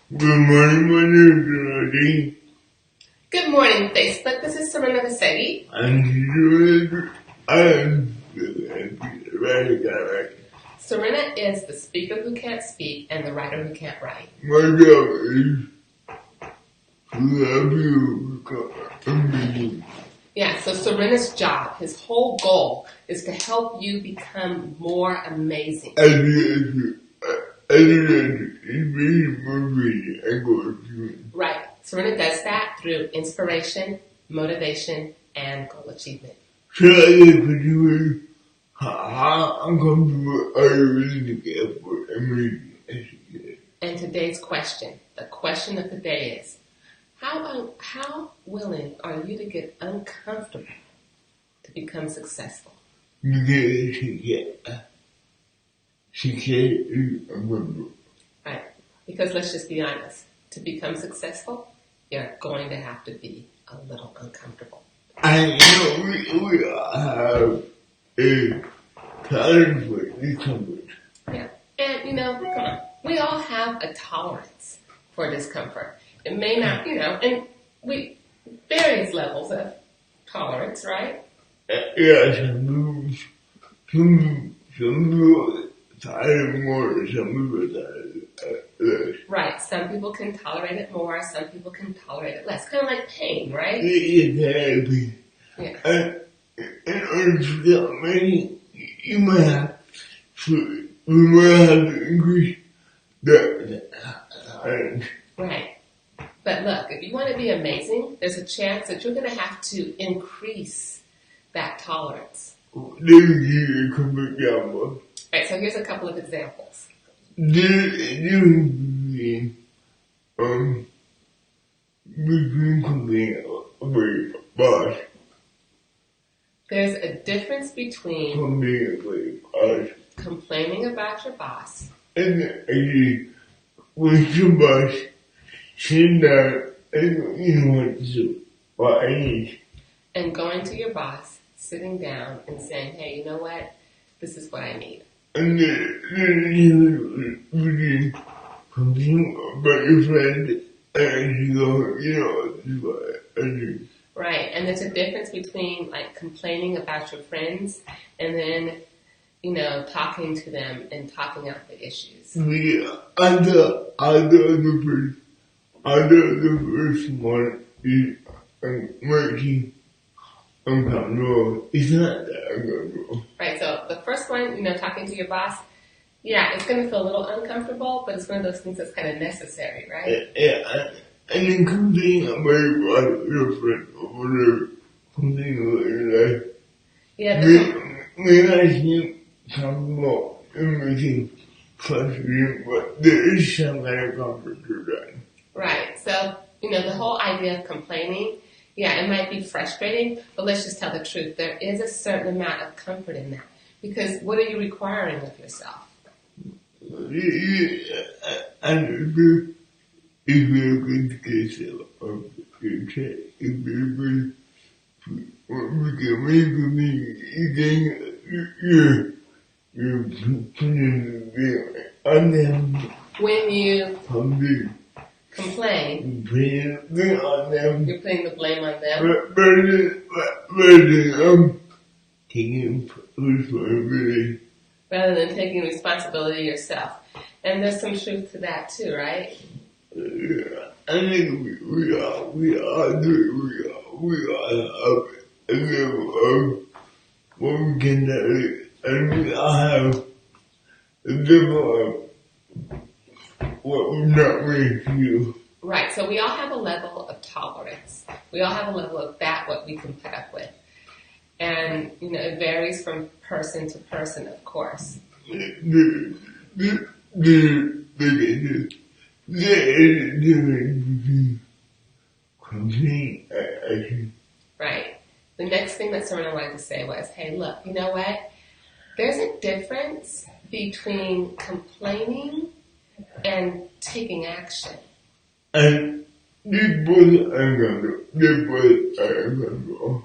Good morning, my name is Roddy. Good morning, Facebook. This is Serena Vassetti. I'm right. Serena is the speaker who can't speak and the writer who can't write. My job is to help you become amazing. Yeah, so Serena's job, his whole goal, is to help you become more amazing. Right. Serena does that through inspiration, motivation, and goal achievement. So how uncomfortable are you willing to get for amazing? And today's question, the question of the day is, how willing are you to get uncomfortable to become successful? Success is uncomfortable. Right. Because let's just be honest. To become successful, you're going to have to be a little uncomfortable. I know we all have a tolerance for discomfort. Yeah. And, come on. We all have a tolerance for discomfort. It may not, and various levels of tolerance, right? Yeah, some people tolerate more, some people tolerate less. Right. Some people can tolerate it more, some people can tolerate it less. Kind of like pain, right? Exactly. Yeah. And in order to get many, you might have to increase the tolerance. Right. But look, if you want to be amazing, there's a chance that you're going to have to increase that tolerance. Let me give you a couple examples. Right, so here's a couple of examples. Between complaining about your boss. There's a difference between complaining about your boss and actually when your boss sitting down and you know what I need. And going to your boss, sitting down and saying, hey, you know what? This is what I need. And then you really complain about your friend and you go, this is what I need. Right, and there's a difference between like complaining about your friends and then, talking to them and talking out the issues. The first one is making uncomfortable. It's not that uncomfortable. Right, so the first one, talking to your boss, yeah, it's going to feel a little uncomfortable, but it's one of those things that's kind of necessary, right? Yeah, and then complaining about your friend or whatever, complaining about your life. Yeah, may not seem comfortable and making frustrating, but there is some kind of comfort to that. Right, so, the whole idea of complaining, yeah, it might be frustrating, but let's just tell the truth. There is a certain amount of comfort in that. Because what are you requiring of yourself? And if you're going to get yourself up your check, if you're going to make me, you're putting the blame on them. When you complain, you're putting the blame on them. Taking responsibility. Rather than taking responsibility yourself. And there's some truth to that too, right? Yeah, I think we all have a level of what we can do, and we all have a level of what we're not ready to do. Right, so we all have a level of tolerance. We all have a level of what we can put up with. And, it varies from person to person, of course. There is a difference between complaining and right. The next thing that Serena wanted to say was, hey, look, you know what? There's a difference between complaining and taking action. And they both are uncomfortable.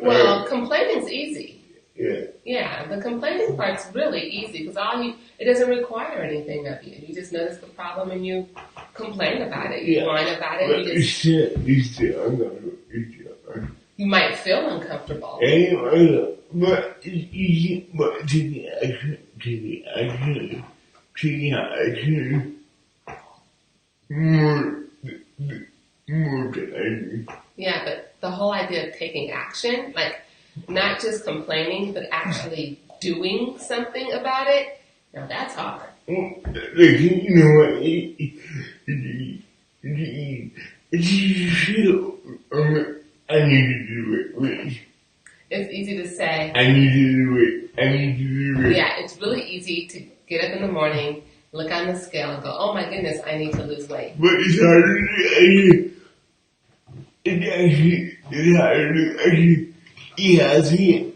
Well, complaining's easy. Yeah, the complaining part's really easy because it doesn't require anything of you. You just notice the problem and you complain about it. You whine about it. But You still uncomfortable. you might feel uncomfortable. But taking action, more challenging. Yeah, but the whole idea of taking action, like not just complaining, but actually doing something about it, now that's hard. Like, you know what? I need to do it. Really. It's easy to say. I need to do it. Yeah, it's really easy to get up in the morning, look on the scale, and go, "Oh my goodness, I need to lose weight." But it's harder to actually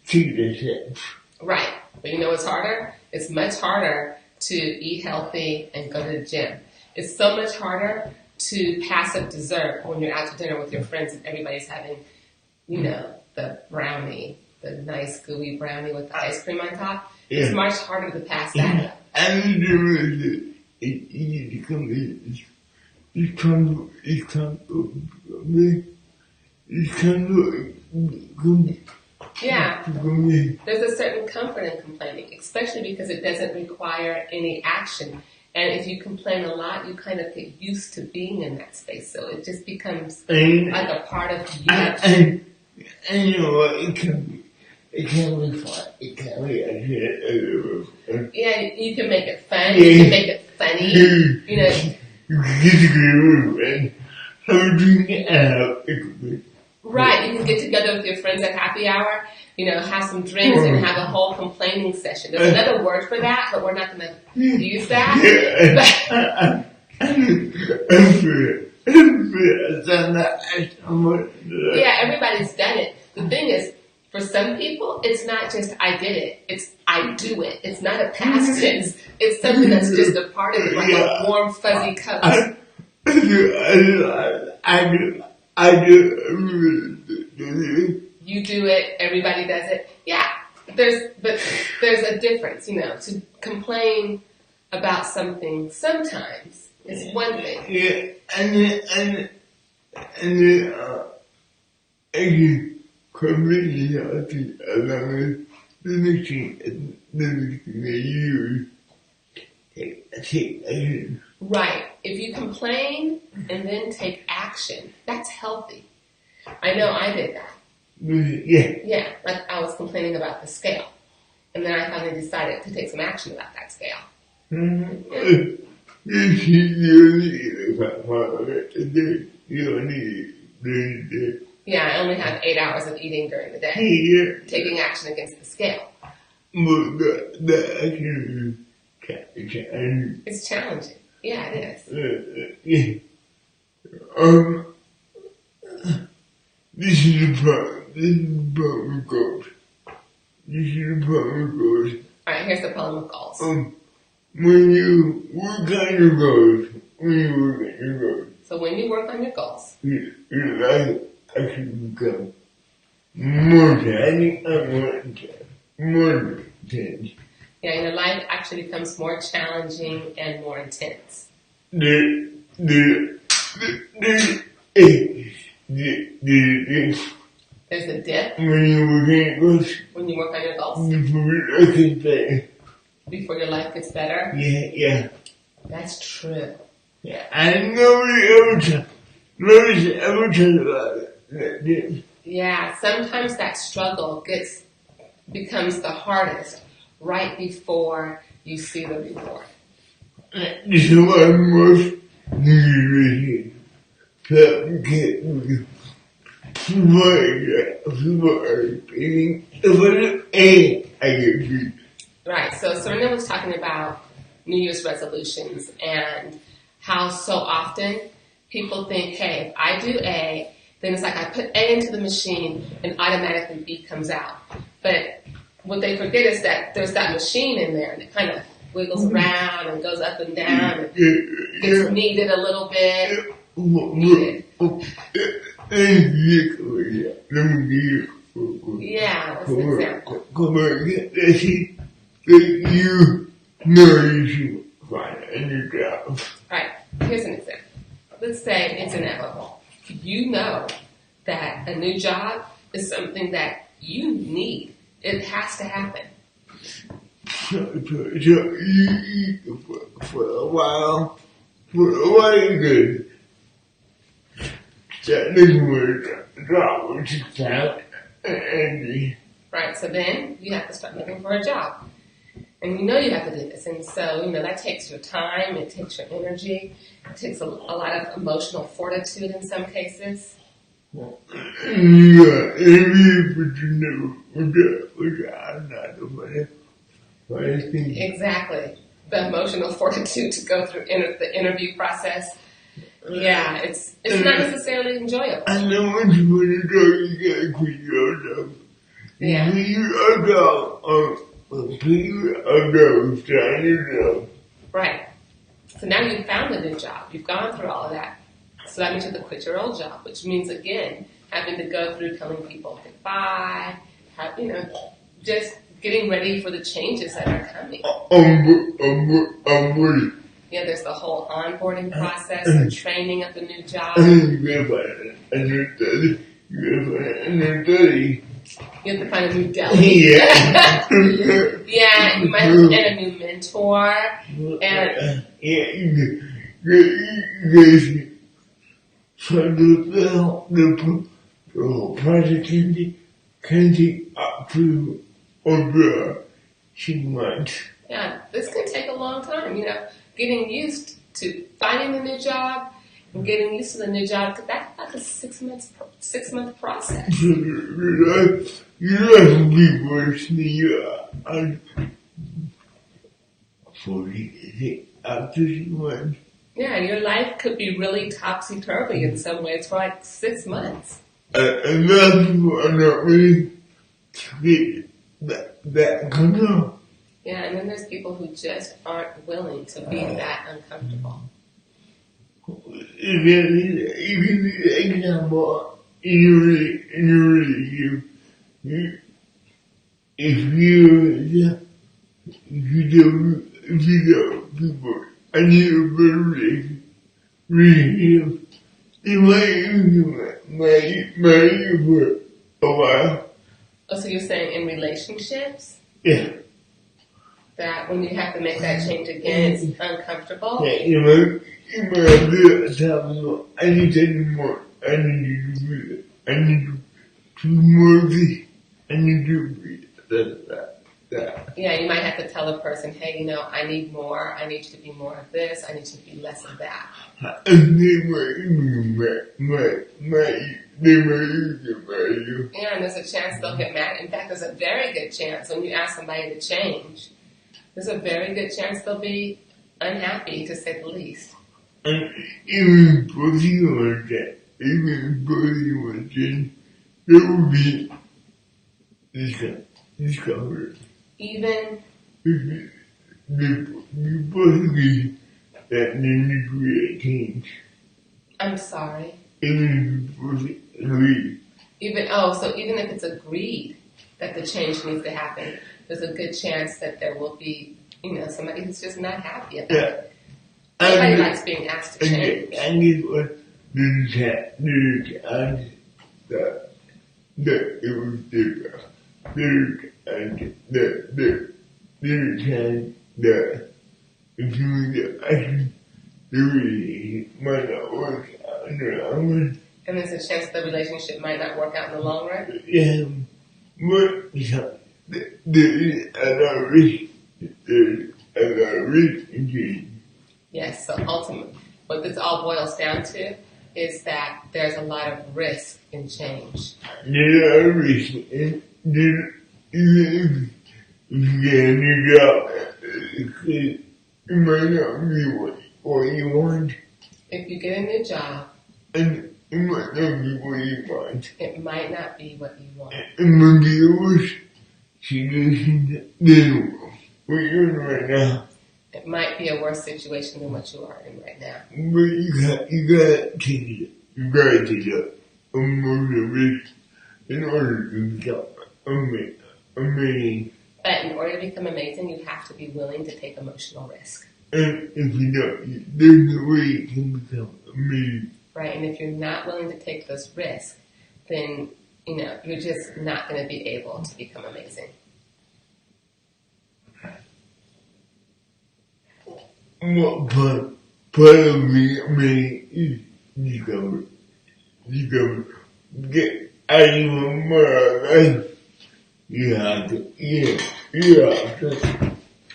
take the steps. Right, but you know what's harder? It's much harder to eat healthy and go to the gym. It's so much harder to pass up dessert when you're out to dinner with your friends and everybody's having, the brownie, the nice gooey brownie with the ice cream on top. Yeah. It's much harder to pass that up. And Yeah, there's a certain comfort in complaining, especially because it doesn't require any action. And if you complain a lot, you kind of get used to being in that space. So it just becomes like a part of you. And you know what? It can be fun. It can be fun. Yeah, you can make it fun. You can make it funny. You know. You can get together with friends. Have a drink and Right, you can get together with your friends at happy hour, have some drinks and have a whole complaining session. There's another word for that, but we're not going to use that. Yeah, everybody's done it. The thing is, for some people, it's not just I did it, it's I do it. It's not a past tense. It's something that's just a part of it, like a warm, fuzzy cup. I do. You do it, everybody does it. Yeah, there's a difference, to complain about something sometimes is one thing. Yeah, and completely healthy along the machine that you take action. Right. If you complain and then take action, that's healthy. I know I did that. Yeah. Yeah, like I was complaining about the scale. And then I finally decided to take some action about that scale. You don't need it. Yeah, I only have 8 hours of eating during the day. Yeah. Taking action against the scale. But the action is challenging. It's challenging. Yeah, it is. Yeah. This is the problem. With goals. Alright, here's the problem with goals. When you work on your goals. So when you work on your goals. Your life actually becomes more challenging and more intense. Yeah, your life actually becomes more challenging and more intense. There's a dip when you work on your goals. Before your life gets better. Yeah. That's true. Yeah, and nobody ever talks about it. Yeah, sometimes that struggle becomes the hardest right before you see the reward. This is why most people are feeling Right, so Serena was talking about New Year's resolutions and how so often people think, hey, if I do A, then it's like I put A into the machine and automatically B comes out. But what they forget is that there's that machine in there and it kind of wiggles around and goes up and down and gets kneaded a little bit. Kneaded. Oh, exactly. Let me give you Yeah, that's an example. come on, let's see that you know you should find a new job. Right, here's an example. Let's say it's inevitable. You know that a new job is something that you need. It has to happen. So you for a while, good. That didn't work. Job was just found and Right, so then you have to start looking for a job. And you know you have to do this. And so, that takes your time, it takes your energy, it takes a lot of emotional fortitude in some cases. yeah, maybe but you know, I'm not the money. But I think Exactly. The emotional fortitude to go through the interview process. Yeah, it's not necessarily enjoyable. I know what you want to do, you gotta quit your job. Yeah. You job, Right. So now you've found a new job. You've gone through all of that. So that means you have to quit your old job, which means, again, having to go through telling people goodbye, just getting ready for the changes that are coming. I'm ready. Yeah, there's the whole onboarding process, the training of the new job. You have to find a new deli. Yeah. Yeah, you might have to find a new mentor. And so the whole project can take up to over 6 months. yeah, this can take a long time, getting used to finding a new job and getting used to the new job, because that's like a 6-month process. You have to be worse than you are 40 after 6 months. Yeah, your life could be really topsy-turvy in some ways for like 6 months. And most people are not ready to get that comfortable. Yeah, and then there's people who just aren't willing to be that uncomfortable. Even the example, you if you don't people, I need a better relationship. You might for a while. Oh, so you're saying in relationships? Yeah. That when you have to make that change again, it's uncomfortable? Yeah, you might be a time, I need to do more. I need you to do it. I need to do more of this. I need to be that. Yeah, you might have to tell a person, hey, I need more. I need you to be more of this. I need you to be less of that. And they might even get mad you. Yeah, and there's a chance they'll get mad. In fact, there's a very good chance when you ask somebody to change, there's a very good chance they'll be unhappy, to say the least. And even both you want that, there will be discomfort. Even You both agree that they need to create change. I'm sorry. Even if you both agree. So even if it's agreed that the change needs to happen, there's a good chance that there will be, somebody who's just not happy about it. Nobody likes being asked to change. And guess what? There's a chance that it was different. There's a chance that if you get action, the relationship might not work out in the long run. And there's a chance the relationship might not work out in the long run? Yeah, but there is a lot of risk. There's a lot of risk in change. Yes, so ultimately, what this all boils down to is that there's a lot of risk in change. There's a lot of risk. Even if you get a new job, it might not be what you want. If you get a new job, and it might not be what you want. It might not be what you want. It might be a worse situation than what you're in right now. It might be a worse situation than what you are in right now. But you gotta take it. gotta take a emotional risk in order to become amazing. But in order to become amazing, you have to be willing to take emotional risk. And if you don't, there's no way you can become amazing. Right, and if you're not willing to take those risks, then, you're just not going to be able to become amazing. What part of being amazing is discover, get out of your mind. You have to,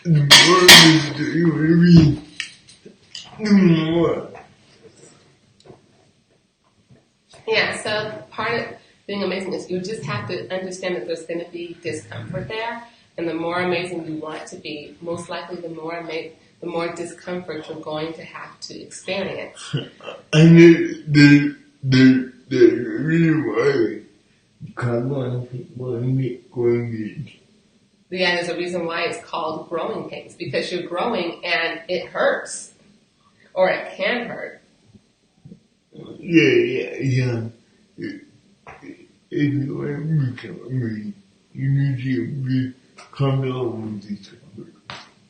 the more you read, the more. Yeah, so part of being amazing is you just have to understand that there's going to be discomfort there, and the more amazing you want to be, most likely the more discomfort you're going to have to experience. And the reason why come on people going. Yeah, there's a reason why it's called growing pains, because you're growing and it hurts, or it can hurt. Yeah. If you want to become amazing, you need to be comfortable with discomfort.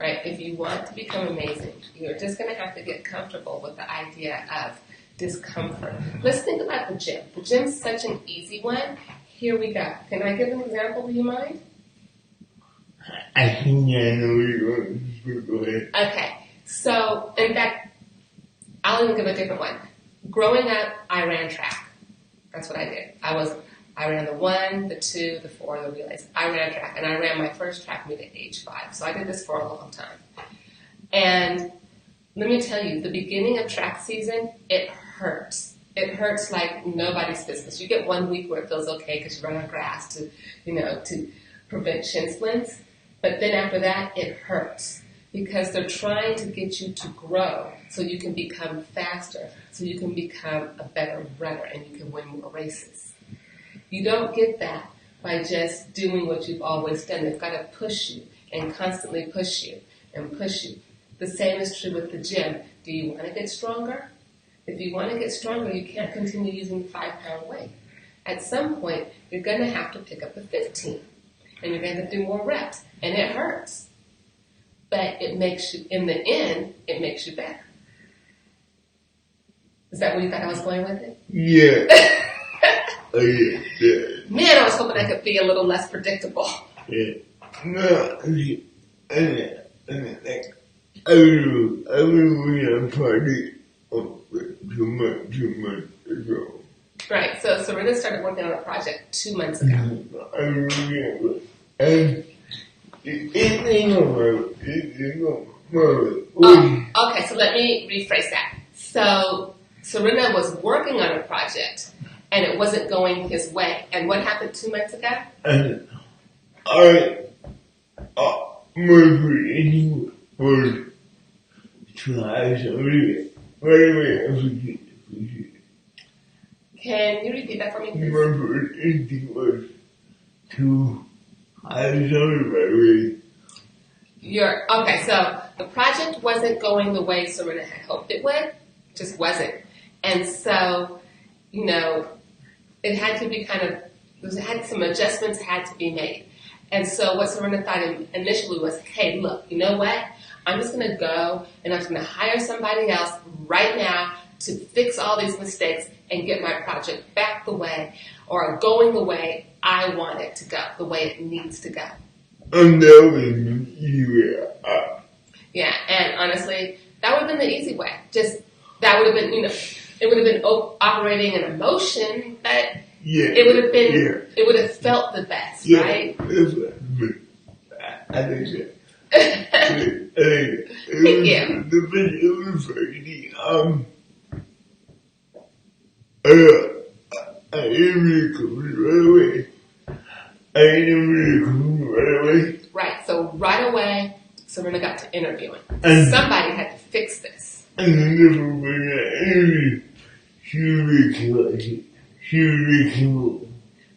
Right, if you want to become amazing, you're just going to have to get comfortable with the idea of discomfort. Let's think about the gym. The gym's such an easy one. Here we go. Can I give an example? Do you mind? I think I know you're going to go ahead. Okay, so in fact, I'll even give a different one. Growing up, I ran track. That's what I did. I ran the 1, the 2, the 4, the relays. I ran track, and I ran my first track meet at age 5. So I did this for a long time. And let me tell you, the beginning of track season, it hurts. It hurts like nobody's business. You get 1 week where it feels okay because you run on grass to prevent shin splints. But then after that, it hurts because they're trying to get you to grow so you can become faster, so you can become a better runner and you can win more races. You don't get that by just doing what you've always done. They've got to push you and constantly push you and push you. The same is true with the gym. Do you want to get stronger? If you want to get stronger, you can't continue using the 5-pound weight. At some point, you're going to have to pick up the 15. And you're going to do more reps. And it hurts. But it makes you, in the end, it makes you better. Is that where you thought I was going with it? Yeah. Yeah. Man, I was hoping I could be a little less predictable. Yeah. No, I was a party 2 months ago. Right, so Serena started working on a project 2 months ago. I remember. And it's Okay, so let me rephrase that. So Serena was working on a project, and it wasn't going his way. And what happened 2 months ago? And my prediction was to hire somebody. Wait, Can you repeat that for me, please? my prediction was to hire somebody. Okay, so the project wasn't going the way Serena had hoped it would. Just wasn't. And so, it had to be some adjustments had to be made. And so what Serena thought initially was, hey, look, you know what? I'm just going to go and I'm just going to hire somebody else right now to fix all these mistakes and get my project back the way or going the way I want it to go, the way it needs to go. And that was easy. Yeah, and honestly, that would have been the easy way. That would have been, it would have been operating an emotion, but it would have been, it would have felt the best, right? I think so. Thank you. The video was funny. I didn't really come right away. Right, so right away, Serena got to interviewing. And somebody had to fix this. And then never when I interviewed, she was really cool.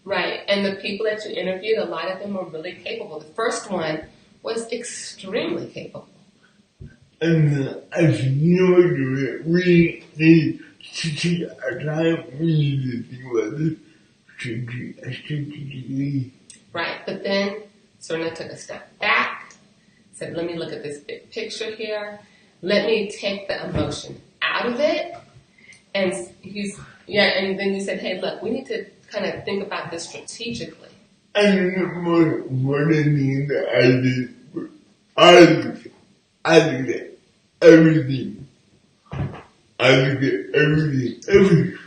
Right, and the people that you interviewed, a lot of them were really capable. The first one was extremely capable. And I said, we need take our time, we need to think about this strategically. Right, but then Serena took a step back, said, let me look at this big picture here. Let me take the emotion out of it. And and then you said, hey, look, we need to kind of think about this strategically. And one of the things that I did, I looked at everything. I looked at everything,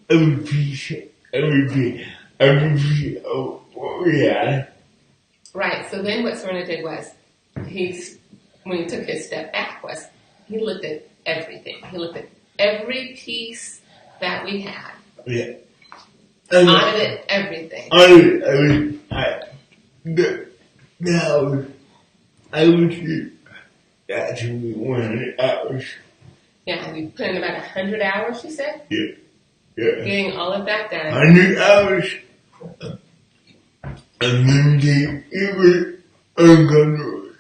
every piece of what we had. Right, so then what Serena did was, when he took his step back, was he looked at everything. He looked at every piece that we had. Yeah. Audited everything. I would actually 100 hours. Yeah, you put in about 100 hours, you said? Yeah. Getting all of that done. 100 hours. And then it was uncomfortable.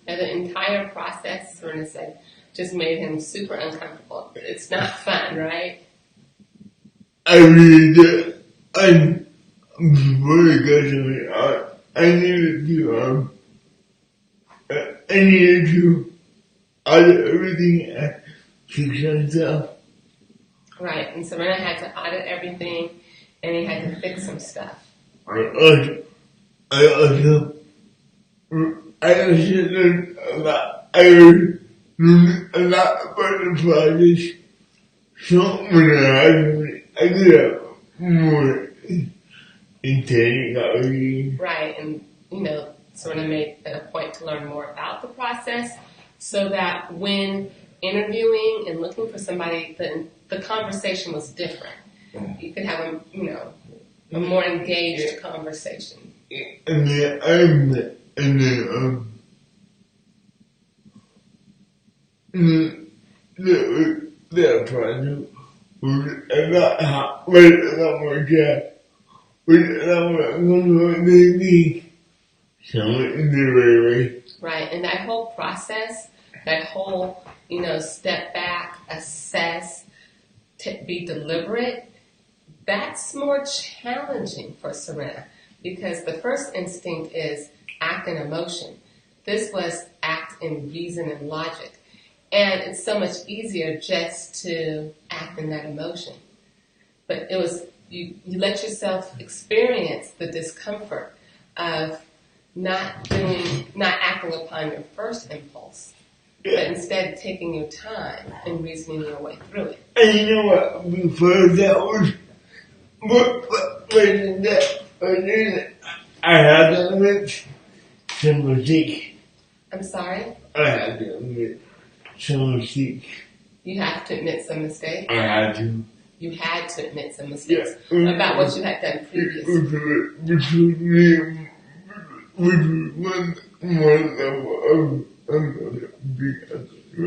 And the entire process, Serena said, just made him super uncomfortable. It's not fun, right? I really did. I'm very good to me. I needed to audit everything and fix myself. Right, and Serena had to audit everything, and he had to fix some stuff. I also learned a lot. I learned a lot about the process. So when I could have more intelligence. Right, and Serena made it a point to learn more about the process so that when interviewing and looking for somebody, the conversation was different. You could have a more engaged conversation. And the project was a lot more job. Right, and that whole process, that whole, step back, assess, be deliberate, that's more challenging for Serena because the first instinct is act in emotion. This was act in reason and logic. And it's so much easier just to act in that emotion. But it was, you let yourself experience the discomfort of not acting upon your first impulse, but instead taking your time and reasoning your way through it. And you know what? Before that was, I had to admit some mistake. I'm sorry? I had to admit some mistake. You have to admit some mistakes? I had to. You had to admit some mistakes about what you had done previously. Which was one level of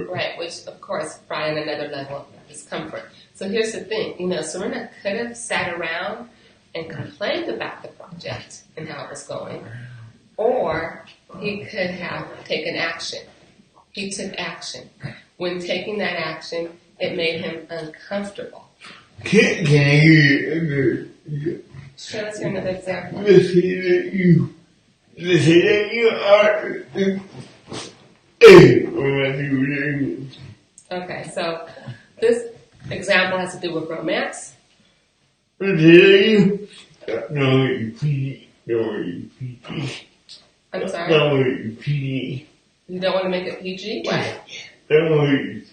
right, which of course brought in another level of discomfort. So here's the thing, Serena could have sat around and complained about the project and how it was going, or he could have taken action. He took action. When taking that action, it made him uncomfortable. Can I give you Sure, let's hear another example. Let's say that you are Okay, so this example has to do with romance. Let's say you I'm sorry? Don't PG. You don't want to make it PG? What? Don't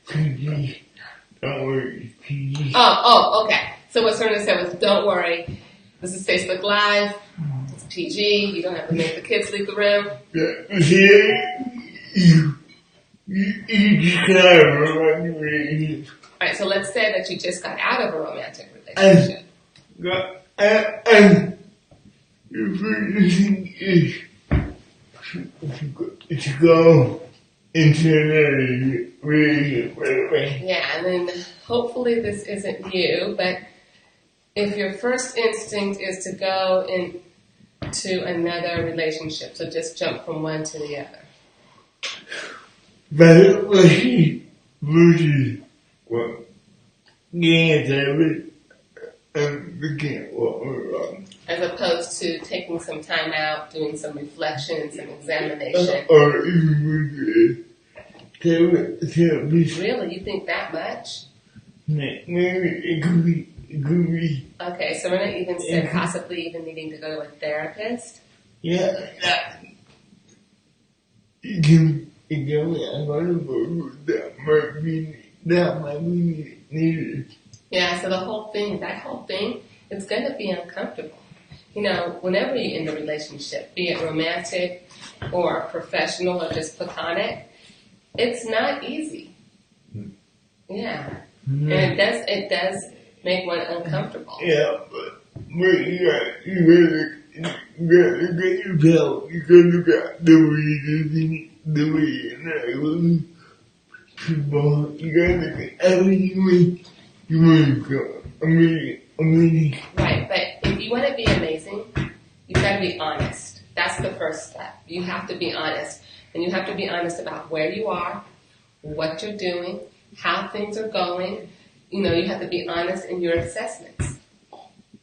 PG. Don't PG. Oh, okay. So what Serena said was, don't worry. This is Facebook Live. It's PG. You don't have to make the kids leave the room. You just got out of a romantic relationship. Alright, so let's say that you just got out of a romantic relationship. And your first thing is to go into another relationship right away. Yeah, and then hopefully this isn't you, but if your first instinct is to go into another relationship, so just jump from one to the other. But versus what getting therapy and we can't walk around. As opposed to taking some time out, doing some reflection, some examination. Or even with therapy. Really? You think that much? Maybe it could be. Okay, so Serena even said possibly even needing to go to a therapist. Yeah, it can be uncomfortable. That might be needed. Yeah, so that whole thing, it's going to be uncomfortable. You know, whenever you end a relationship, be it romantic or professional or just platonic, it's not easy. Yeah. Mm-hmm. And it does make one uncomfortable. Yeah, but you gotta get yourself, you gotta look at the way you people, you gotta look at everything you want to go. Amazing. Right, but if you want to be amazing, you've got to be honest. That's the first step. You have to be honest. And you have to be honest about where you are, what you're doing, how things are going. You know, you have to be honest in your assessments.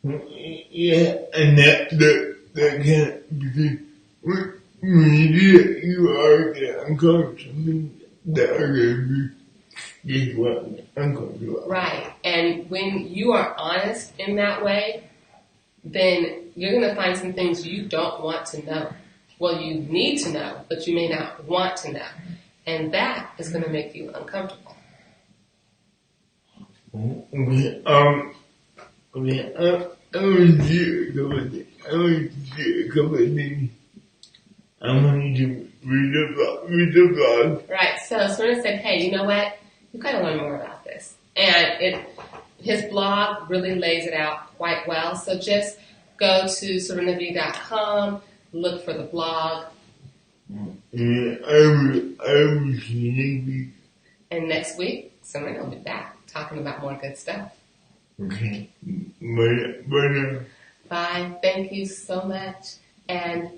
Yeah, and that can't, because when you do it, you are getting uncomfortable. That are going to be uncomfortable. Right, and when you are honest in that way, then you're going to find some things you don't want to know. Well, you need to know, but you may not want to know. And that is going to make you uncomfortable. Okay, I want to do a couple of things. I want to read the blog. Right, so Serena said, hey, you know what? You've got to learn more about this. And his blog really lays it out quite well. So just go to serenav.com, look for the blog. Yeah, I will see next week. And next week, Serena will be back talking about more good stuff. Okay. Bye now. Bye. Thank you so much. And